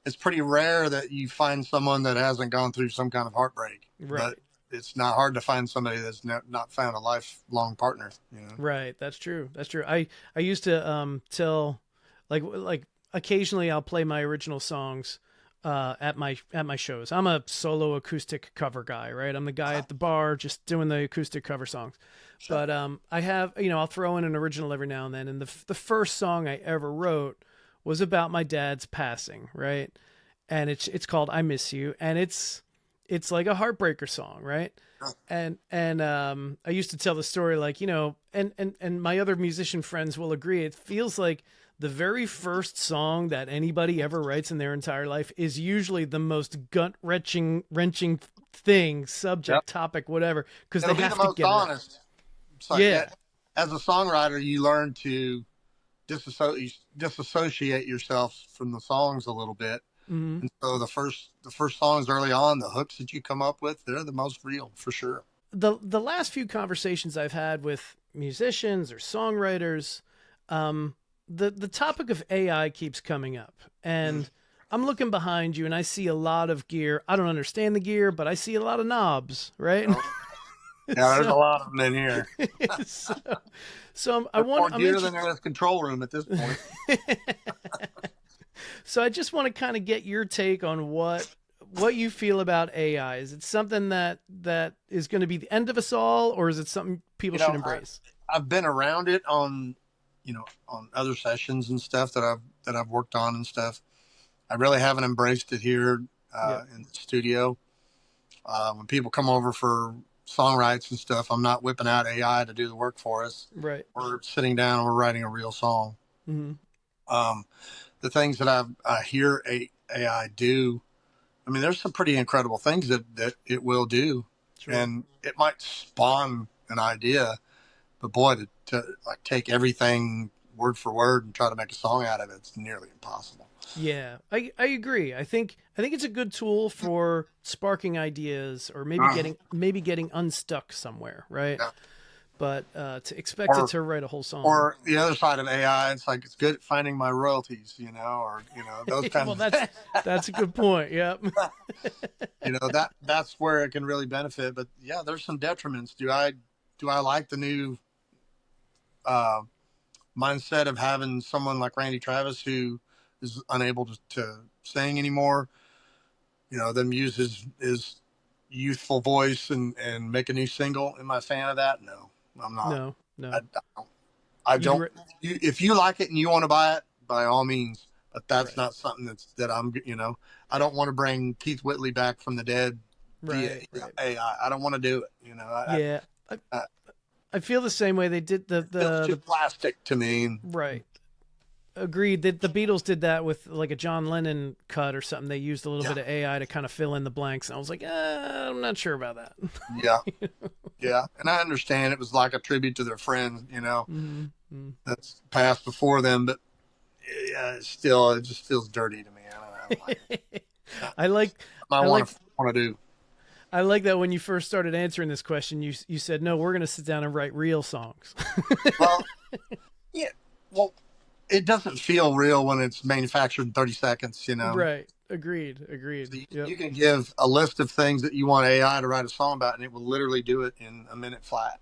It's pretty rare that you find someone that hasn't gone through some kind of heartbreak. Right. But it's not hard to find somebody that's not found a lifelong partner. Right. That's true. I used to tell like occasionally I'll play my original songs at my shows. I'm a solo acoustic cover guy, right? I'm the guy at the bar just doing the acoustic cover songs. Sure. But I have, I'll throw in an original every now and then. And the first song I ever wrote was about my dad's passing, right? And it's called "I Miss You," and it's like a heartbreaker song, right? And I used to tell the story like, and my other musician friends will agree. It feels like the very first song that anybody ever writes in their entire life is usually the most gut wrenching thing, subject, topic, whatever, because they It'll be have the to most get it right. honest. It's like Yeah. as a songwriter, you learn to disassociate yourself from the songs a little bit. Hmm. And so the first songs early on, the hooks that you come up with, they're the most real for sure. The last few conversations I've had with musicians or songwriters, the topic of AI keeps coming up, and I'm looking behind you and I see a lot of gear. I don't understand the gear, but I see a lot of knobs, right? Oh, yeah, there's a lot of them in here. so, so They're more dear than in a control room at this point. So I just want to kind of get your take on what you feel about AI. Is it something that is going to be the end of us all, or is it something people should embrace? I've been around it on, on other sessions and stuff that I've worked on and stuff. I really haven't embraced it here in the studio. When people come over for songwrites and stuff, I'm not whipping out AI to do the work for us. Right. We're sitting down and we're writing a real song. Mm-hmm. The things that I hear AI do, I mean, there's some pretty incredible things that it will do. Sure. And it might spawn an idea, but boy, to like take everything word for word and try to make a song out of it, it's nearly impossible. Yeah, I agree. I think it's a good tool for sparking ideas or maybe getting unstuck somewhere, right? Yeah. But to expect it to write a whole song, or the other side of AI, it's like it's good at finding my royalties, or those kinds well, of that's a good point. Yep. that's where it can really benefit. But yeah, there's some detriments. Do I like the new mindset of having someone like Randy Travis who is unable to sing anymore? Them use his youthful voice and make a new single. Am I a fan of that? No, I'm not. No. I don't. If you like it and you want to buy it, by all means. But that's not something that I'm. I don't want to bring Keith Whitley back from the dead via AI. I don't want to do it. I feel the same way. They did it's too plastic to me. Right. Agreed that the Beatles did that with like a John Lennon cut or something. They used a little bit of AI to kind of fill in the blanks. And I was like, I'm not sure about that. Yeah. Yeah. And I understand it was like a tribute to their friends, that's passed before them. But yeah, it just feels dirty to me. I don't know. I want to do. I like that when you first started answering this question, you said, no, we're going to sit down and write real songs. Well, yeah. Well, it doesn't feel real when it's manufactured in 30 seconds, Right. Agreed. So you can give a list of things that you want AI to write a song about, and it will literally do it in a minute flat.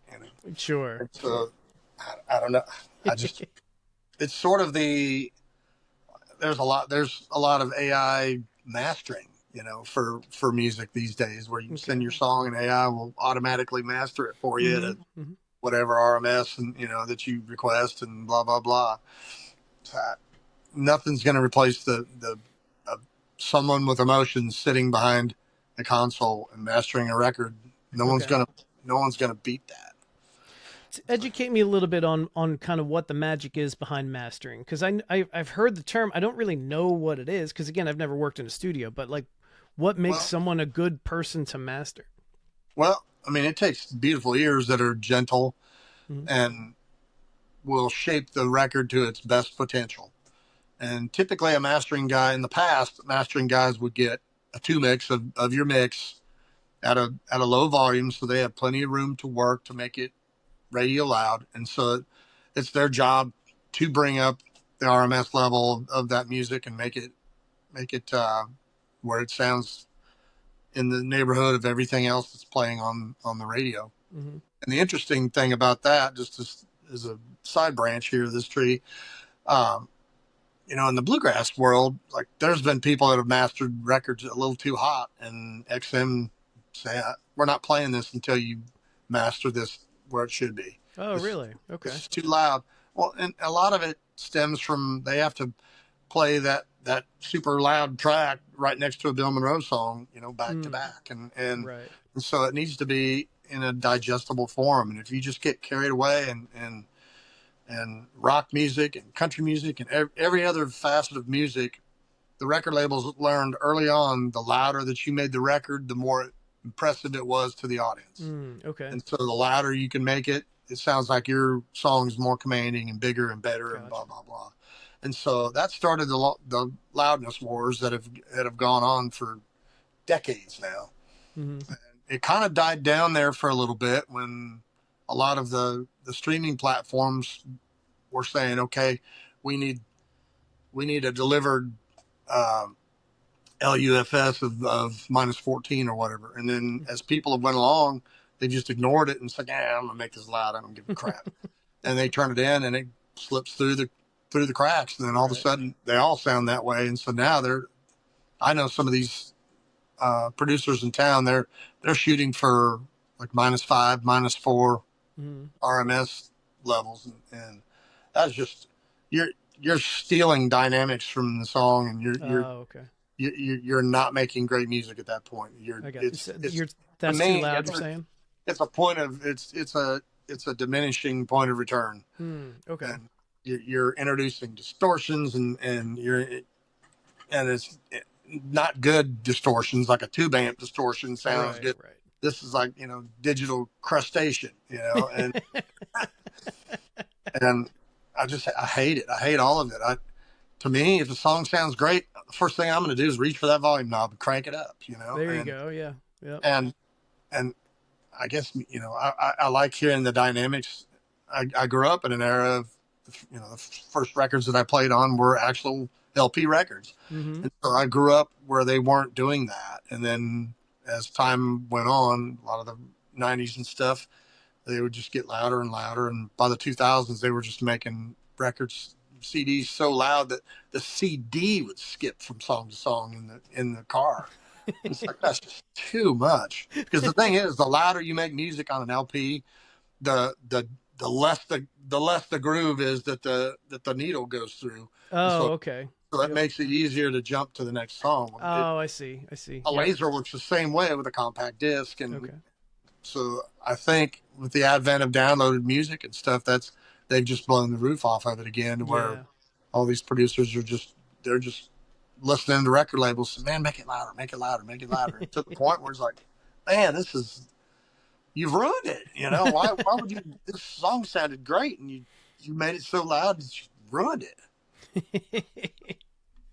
Sure. So I don't know. It's sort of there's a lot of AI mastering, for music these days, where you can send your song and AI will automatically master it for you to whatever RMS and that you request and blah blah blah. Nothing's going to replace the someone with emotions sitting behind a console and mastering a record. No one's gonna beat that. Educate me a little bit on kind of what the magic is behind mastering, because I've heard the term. I don't really know what it is, because again, I've never worked in a studio. But like, what makes someone a good person to master? Well, I mean, it takes beautiful ears that are gentle and will shape the record to its best potential. And typically in the past, mastering guys would get a 2 mix of your mix at a low volume. So they have plenty of room to work to make it radio loud. And so it's their job to bring up the RMS level of that music and make it where it sounds in the neighborhood of everything else that's playing on the radio. And the interesting thing about that, just as a side branch here of this tree, in the bluegrass world, like there's been people that have mastered records a little too hot, and XM say, we're not playing this until you master this where it should be. Oh, This, really? this Okay. is too loud. Well, and a lot of it stems from they have to play that super loud track right next to a Bill Monroe song, back to Mm, back, and right. so it needs to be in a digestible form. And if you just get carried away and rock music and country music and every other facet of music, the record labels learned early on the louder that you made the record, the more impressive it was to the audience. Okay. And so the louder you can make it, it sounds like your song's more commanding and bigger and better and blah Gotcha. blah blah. And so that started the loudness wars that have gone on for decades now. Hmm. It kind of died down there for a little bit when a lot of the streaming platforms were saying, okay, we need we need a delivered um, LUFS of minus 14 or whatever. And then as people have went along, they just ignored it and said, yeah, I'm gonna make this loud. I don't give a crap. And they turn it in and it slips through the cracks. And then all of a Right. sudden they all sound that way. And so now I know some of these producers in town, they're shooting for like -5, -4 Hmm. RMS levels. And that's just, you're stealing dynamics from the song, and Oh, okay. you're not making great music at that point. I got It's so it's you're to that's too me loud, you're saying? it's a point of it's a diminishing point of return, Okay. and you're introducing distortions, and it's not good distortions. Like a tube amp distortion sounds Right, good. right. This is like digital crustacean, and I hate it. I hate all of it. To me, if a song sounds great, the first thing I'm going to do is reach for that volume knob and crank it up, There you go. Yeah. Yep. and and I guess I like hearing the dynamics. I grew up in an era of the first records that I played on were actual LP records, Hmm. and so I grew up where they weren't doing that. And then as time went on, a lot of the '90s and stuff, they would just get louder and louder. And by the 2000s, they were just making records, CDs so loud that the CD would skip from song to song in the car. It's like that's just too much. Because the thing is, the louder you make music on an LP, the the the less the groove is that the needle goes through, and Oh, so okay. that Yep. makes it easier to jump to the next song. Oh, I see. I see. A Yep. laser works the same way with a compact disc, and Okay. so I think with the advent of downloaded music and stuff, they've just blown the roof off of it again, to where Yeah. all these producers they're just listening to record labels. Man, make it louder, make it louder, make it louder. To the point where it's like, man, you've ruined it. Why would you? This song sounded great, and you made it so loud that you ruined it.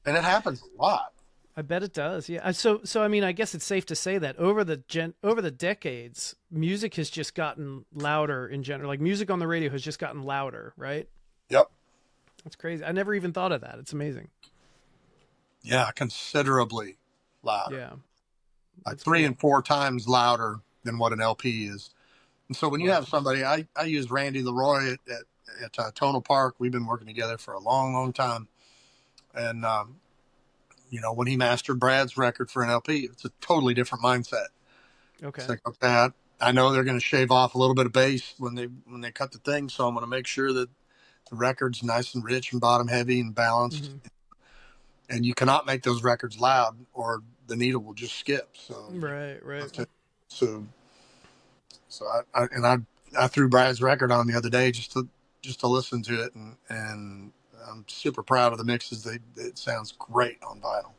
And it happens a lot. I bet it does. Yeah. So I mean, I guess it's safe to say that over the decades, music has just gotten louder in general. Like music on the radio has just gotten louder, right? Yep. That's crazy. I never even thought of that. It's amazing. Yeah, considerably louder. Yeah. Like That's three cool. and four times louder than what an LP is. And so when you Wow. have somebody, I use Randy Leroy at Tonal Park. We've been working together for a long, long time. And, when he mastered Brad's record for an LP, it's a totally different mindset. It's Okay. like, okay, I know they're going to shave off a little bit of bass when they cut the thing. So I'm going to make sure that the record's nice and rich and bottom heavy and balanced. Hmm. And you cannot make those records loud or the needle will just skip. So you Right. Right. have to, so So I threw Brad's record on the other day just to listen to it, and I'm super proud of the mixes. It sounds great on vinyl.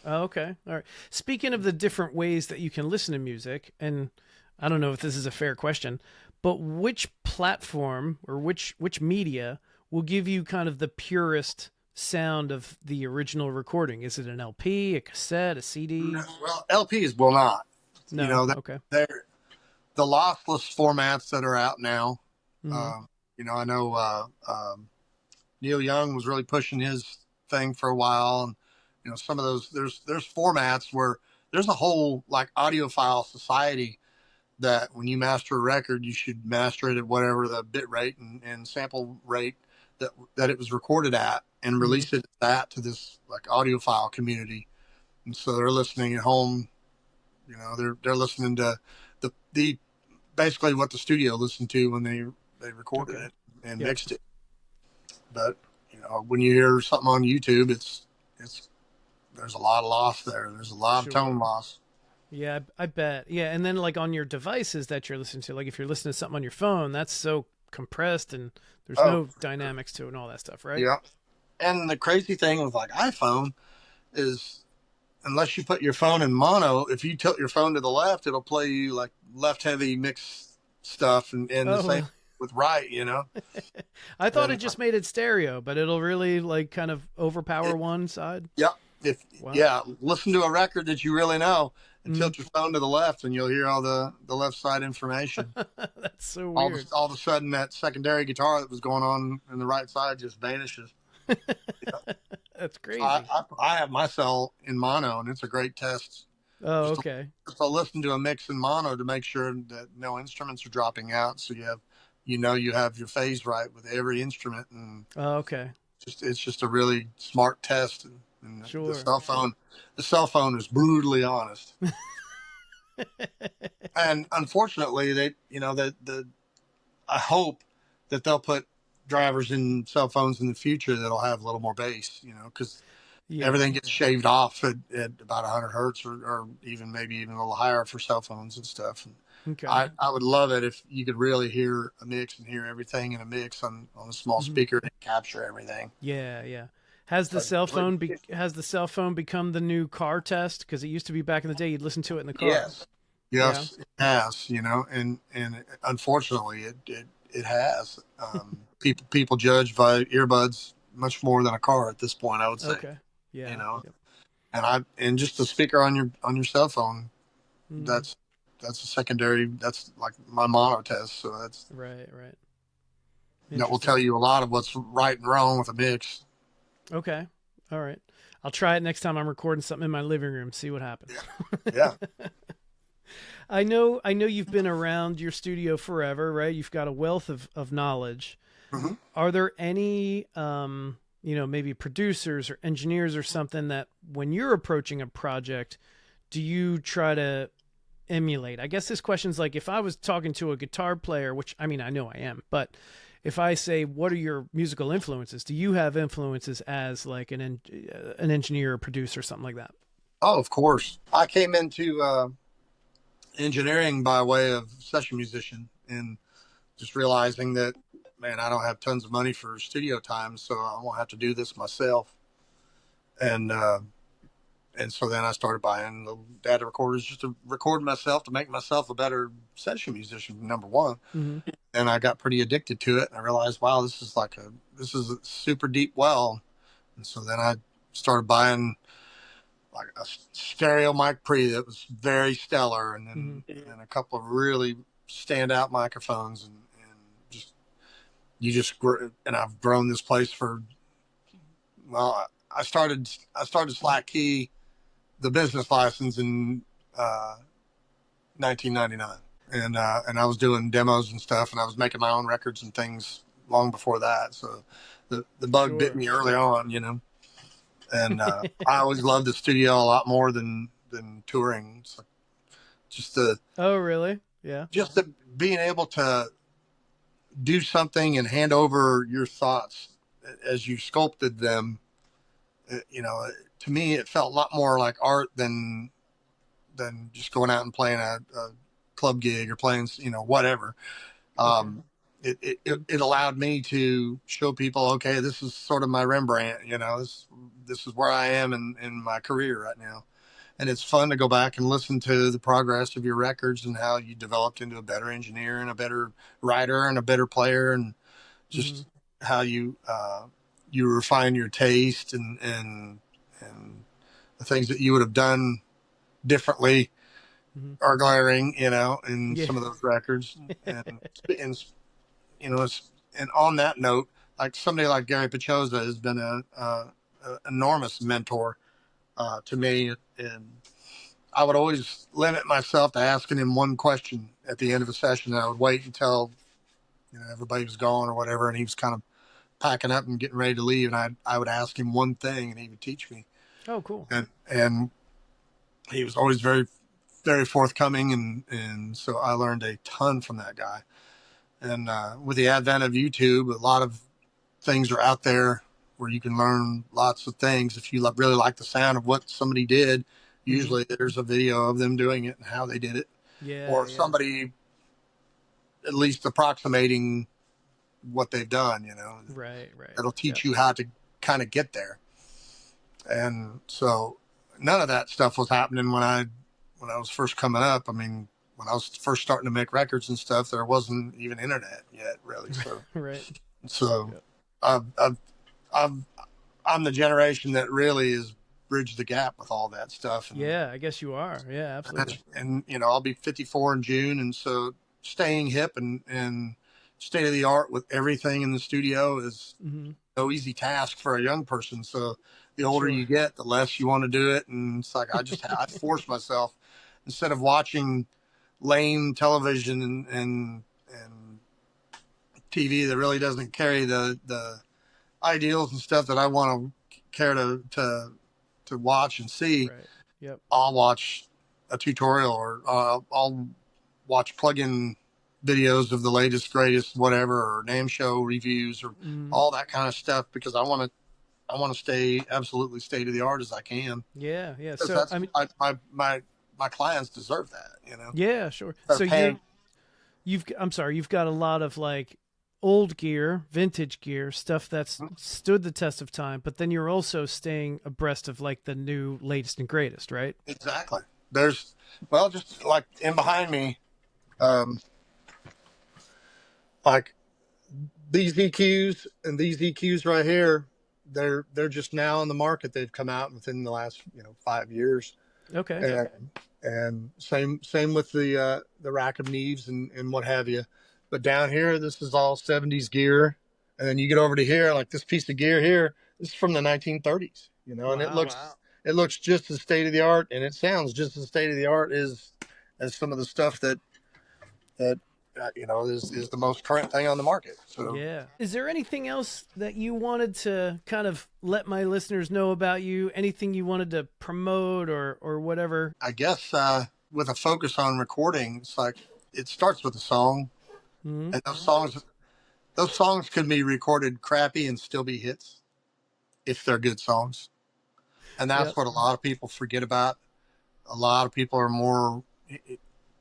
Oh, okay. All right. Speaking of the different ways that you can listen to music, and I don't know if this is a fair question, but which platform or which media will give you kind of the purest sound of the original recording? Is it an LP, a cassette, a CD? Well, LPs will not. You No. know, Okay. they're the lossless formats that are out now. Hmm. Um, I know Neil Young was really pushing his thing for a while, and some of those there's formats where there's a whole like audiophile society that when you master a record, you should master it at whatever the bit rate and sample rate that it was recorded at and released it that to this like audiophile community. And so they're listening at home, you know, they're listening to the basically what the studio listened to when they recorded it and mixed it. But, you know, when you hear something on YouTube, it's there's a lot of loss there. There's a lot of tone loss. Yeah, I bet. Yeah, and then like on your devices that you're listening to, like if you're listening to something on your phone, that's so compressed and there's no dynamics to it and all that stuff, right? Yeah. And the crazy thing with like iPhone is unless you put your phone in mono, if you tilt your phone to the left, it'll play you like left heavy mix stuff and the same with right, you know. I thought it just made it stereo, but it'll really like kind of overpower one side. Yeah. Listen to a record that you really know and tilt your phone to the left and you'll hear all the left side information. That's so weird. All of a sudden that secondary guitar that was going on in the right side just vanishes. That's crazy. I have my cell in mono and it's a great test. Oh, okay. Just to listen to a mix in mono to make sure that no instruments are dropping out. So you have your phase right with every instrument. And okay. It's just a really smart test. And sure. The cell phone is brutally honest. And unfortunately, I hope that they'll put drivers in cell phones in the future that'll have a little more bass, you know, because everything gets shaved off at about 100 hertz or maybe even a little higher for cell phones and stuff. And I would love it if you could really hear a mix and hear everything in a mix on a small speaker and capture everything. Yeah, yeah. Has the cell phone become the new car test? Because it used to be back in the day you'd listen to it in the car. Yes, it has. You know, and unfortunately, it has. People judge by earbuds much more than a car at this point. I would say. Okay. Yeah. You know, and just the speaker on your cell phone, that's a secondary. That's like my mono test. So that's right. That will tell you a lot of what's right and wrong with a mix. Okay. All right. I'll try it next time I'm recording something in my living room, see what happens. Yeah. I know you've been around your studio forever, right? You've got a wealth of knowledge. Mm-hmm. Are there any, maybe producers or engineers or something that when you're approaching a project, do you try to emulate? I guess this question's like if I was talking to a guitar player, which I mean, I know I am, but if I say, what are your musical influences? Do you have influences as like an engineer or producer or something like that? Oh, of course. I came into engineering by way of session musician and just realizing that, man, I don't have tons of money for studio time, so I won't have to do this myself. And so then I started buying the data recorders just to record myself, to make myself a better session musician, number one. Mm-hmm. And I got pretty addicted to it. And I realized, wow, this is a super deep well. And so then I started buying like a stereo mic pre that was very stellar. And then and a couple of really standout microphones and and I've grown this place I started Slack Key, the business license in 1999. And I was doing demos and stuff, and I was making my own records and things long before that. So the bug bit me early on, you know. And I always loved the studio a lot more than touring. It's like just oh really? Yeah. Just the being able to do something and hand over your thoughts as you sculpted them. You know, to me, it felt a lot more like art than just going out and playing a club gig or playing, you know, whatever. It allowed me to show people, okay, this is sort of my Rembrandt, you know, this is where I am in my career right now. And it's fun to go back and listen to the progress of your records and how you developed into a better engineer and a better writer and a better player, and just how you refine your taste and the things that you would have done differently are glaring, you know, in some of those records. And you know, and on that note, like somebody like Gary Pachoza has been a enormous mentor to me, and I would always limit myself to asking him one question at the end of a session, and I would wait until, you know, everybody was gone or whatever, and he was kind of packing up and getting ready to leave, and I would ask him one thing, and he would teach me. Oh, cool. And he was always very, very forthcoming, and so I learned a ton from that guy. And with the advent of YouTube, a lot of things are out there where you can learn lots of things. If you really like the sound of what somebody did, usually there's a video of them doing it and how they did it, or somebody at least approximating what they've done. Right. It'll teach you how to kind of get there. And so none of that stuff was happening when I was first coming up. I mean, when I was first starting to make records and stuff, there wasn't even internet yet, really. So, right. So, I'm the generation that really has bridged the gap with all that stuff. And, yeah, I guess you are. Yeah, absolutely. And I'll be 54 in June, and so staying hip and state of the art with everything in the studio is no easy task for a young person. So the older you get, the less you want to do it, and it's like I force myself instead of watching lame television and TV that really doesn't carry the ideals and stuff that I want to care to watch and see. Right. Yep. I'll watch a tutorial, or I'll watch plug-in videos of the latest, greatest, whatever, or NAMM show reviews, or all that kind of stuff, because I want to stay absolutely state of the art as I can. Yeah. So I mean, my clients deserve that, Yeah, sure. They're So paying. you've got a lot of like old gear, vintage gear, stuff that's stood the test of time, but then you're also staying abreast of like the new, latest and greatest, right? Exactly. There's, just like in behind me, like these EQs and these EQs right here, they're just now in the market. They've come out within the last 5 years. Okay. And same with the rack of Neves and what have you. But down here, this is all 70s gear, and then you get over to here, like this piece of gear here. This is from the 1930s, and it looks just as state of the art, and it sounds just as state of the art as some of the stuff that is the most current thing on the market. So yeah. Is there anything else that you wanted to kind of let my listeners know about you? Anything you wanted to promote or whatever? I guess with a focus on recording, it's like it starts with a song, and those songs can be recorded crappy and still be hits if they're good songs. And that's what a lot of people forget about. A lot of people are more.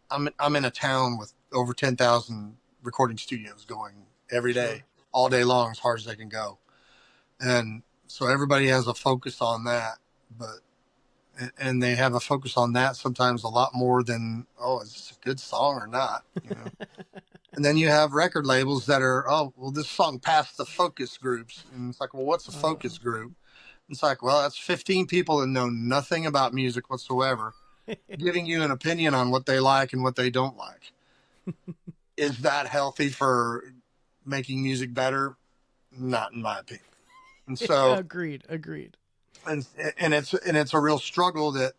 I'm in a town with over 10,000 recording studios going every day, all day long, as hard as they can go. And so everybody has a focus on that, and they have a focus on that sometimes a lot more than, is this a good song or not? And then you have record labels that are, this song passed the focus groups. And it's like, well, what's a focus group? It's like, well, that's 15 people that know nothing about music whatsoever, giving you an opinion on what they like and what they don't like. Is that healthy for making music better? Not in my opinion. And so agreed. And it's a real struggle that,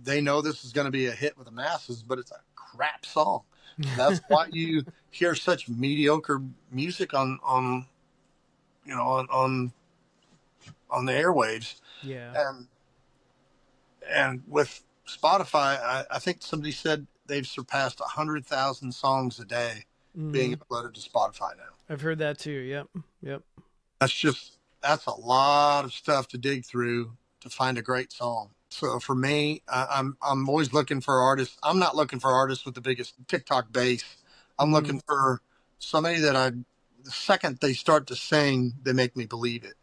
they know this is going to be a hit with the masses, but it's a crap song. That's why you hear such mediocre music on the airwaves. Yeah. And with Spotify, I think somebody said they've surpassed 100,000 songs a day being uploaded to Spotify now. I've heard that too. Yep. That's a lot of stuff to dig through to find a great song. So for me, I'm always looking for artists. I'm not looking for artists with the biggest TikTok base. I'm looking for somebody that the second they start to sing, they make me believe it.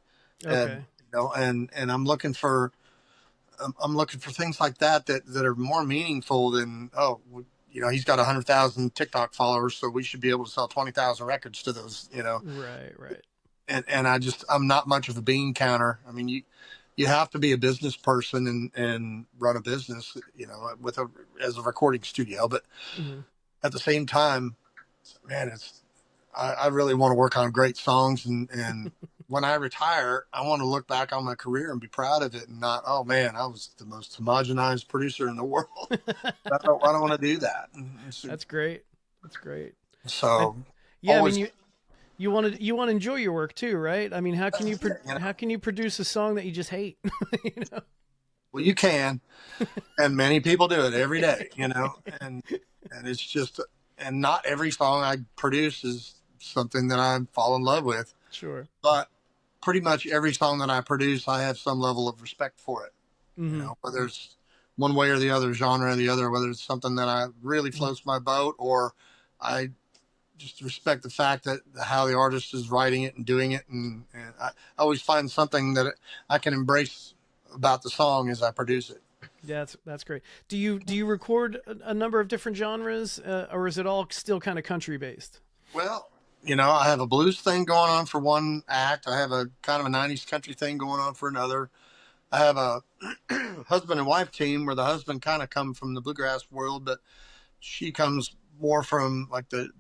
Okay. And I'm looking for things like that are more meaningful than, he's got 100,000 TikTok followers, so we should be able to sell 20,000 records to those, Right. And I'm not much of a bean counter. I mean, you have to be a business person and run a business, as a recording studio. But at the same time, man, I really want to work on great songs. And when I retire, I want to look back on my career and be proud of it, and not, oh man, I was the most homogenized producer in the world. I don't want to do that. That's great. So Yeah, always, I mean, You want to enjoy your work too, right? I mean, how can you You know? how can you produce a song that you just hate? Well, you can, and many people do it every day, and it's just, and not every song I produce is something that I fall in love with, Sure. but pretty much every song that I produce, I have some level of respect for it, Mm-hmm. whether it's one way or the other, genre or the other, whether it's something that I really Mm-hmm. floats my boat, or I just respect the fact that how the artist is writing it and doing it, and I always find something that I can embrace about the song as I produce it. Yeah, that's great. Do you record a number of different genres, or is it all still kind of country based? Well, I have a blues thing going on for one act. I have a kind of a '90s country thing going on for another. I have a husband and wife team where the husband kind of come from the bluegrass world, but she comes more from like the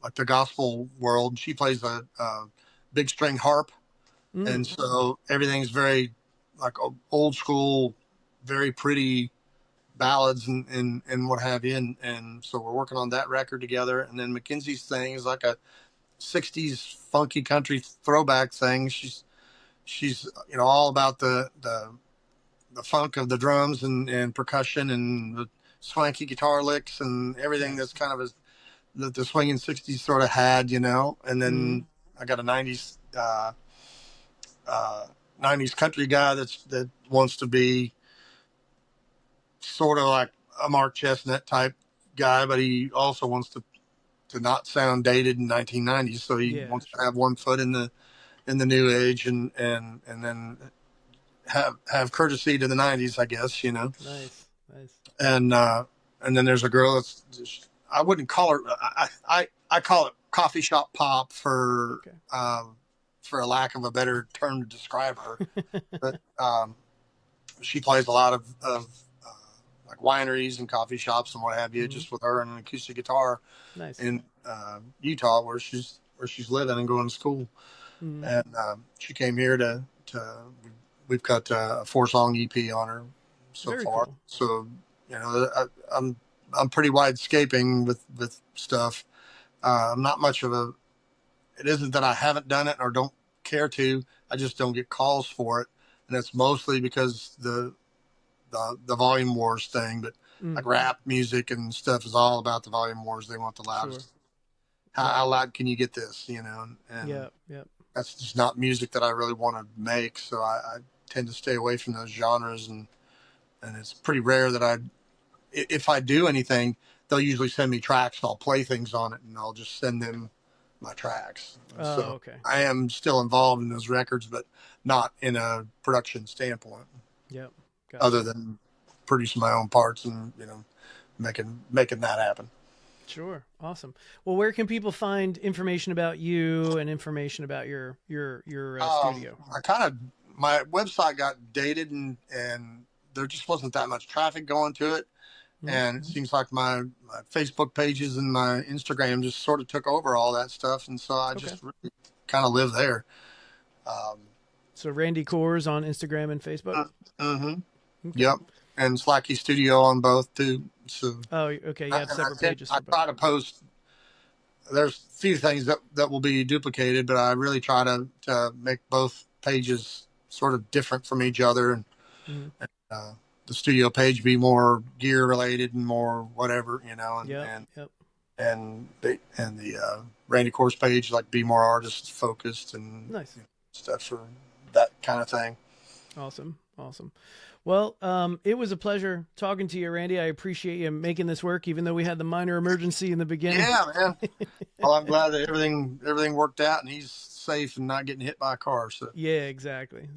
like the gospel world. She plays a big string harp, and Mm. so everything's very like old school, very pretty ballads and what have you. And so we're working on that record together. And then Mackenzie's thing is like a '60s funky country throwback thing. She's all about the funk of the drums and percussion and the swanky guitar licks and everything that's Nice. kind of that the swinging '60s sort of had. And Mm. then I got a uh, '90s country guy that wants to be sort of like a Mark Chestnut type guy, but he also wants to not sound dated in 1990s. So he Yeah, wants to sure. have one foot in the new age and then have courtesy to the '90s, I guess. Nice, nice. And and then there's a girl that's I wouldn't call her I call it coffee shop pop Okay. for a lack of a better term to describe her, but she plays a lot of like wineries and coffee shops and what have you, Hmm. just with her and an acoustic guitar Nice. in Utah, where she's living and going to school. Hmm. And she came here to we've got a 4-song EP on her so Very far. cool. So I'm I'm pretty widescaping with stuff. I'm not much of a. It isn't that I haven't done it or don't care to. I just don't get calls for it, and it's mostly because the volume wars thing. But like Mm. rap music and stuff is all about the volume wars. They want the Sure. loudest. How, Right. how loud can you get this? And Yeah. Yeah. that's just not music that I really want to make. So I tend to stay away from those genres, and it's pretty rare that if I do anything, they'll usually send me tracks and I'll play things on it and I'll just send them my tracks. And Oh, so okay. I am still involved in those records, but not in a production standpoint, Yep. other Gotcha. than producing my own parts and making that happen. Sure. Awesome. Well, where can people find information about you and information about your studio? I kind of my website got dated and there just wasn't that much traffic going to it. Hmm. And it seems like my Facebook pages and my Instagram just sort of took over all that stuff, and so I Okay. just really kind of live there. Um, So Randy Kohrs on Instagram and Facebook. mm-hmm. Okay. Yep, and Slacky Studio on both too. So, Oh, okay. You have separate pages I for both. try to post. There's a few things that will be duplicated, but I really try to make both pages sort of different from each other, Hmm. and the studio page be more gear related and more whatever, Yep. Yep. and the Randy Course page like be more artist focused and Nice. stuff for that kind of thing. Awesome. Awesome. Well, it was a pleasure talking to you, Randy. I appreciate you making this work, even though we had the minor emergency in the beginning. Yeah, man. Well, I'm glad that everything worked out and he's safe and not getting hit by a car. So Yeah, exactly.